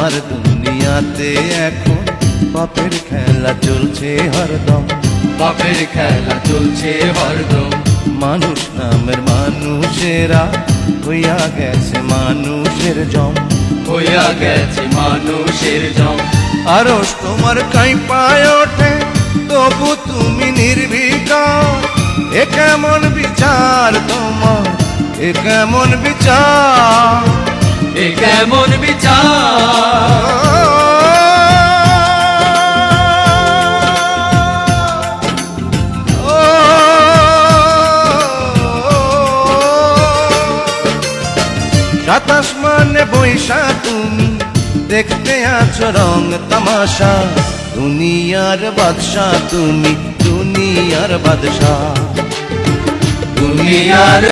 আমার দুনিয়াতে এখন পাপের খেলা চলছে হরদম, পাপের খেলা চলছে হরদম। মানুষ নামের মানুষেরা হইয়া গেছে মানুষের জম, হইয়া গেছে মানুষের জম। আরশ তোমার কাঁপায় ওঠে তবু তুমি নির্বিকার। এ কেমন বিচার তোমার, এ কেমন বিচার, এ কেমন বিচার। সাতাশ মানে বৈশা তুমি দেখতে আছো রং তামাশা। দুনিয়ার বাদশা তুমি, দুনিয়ার বাদশা, দুনিয়ার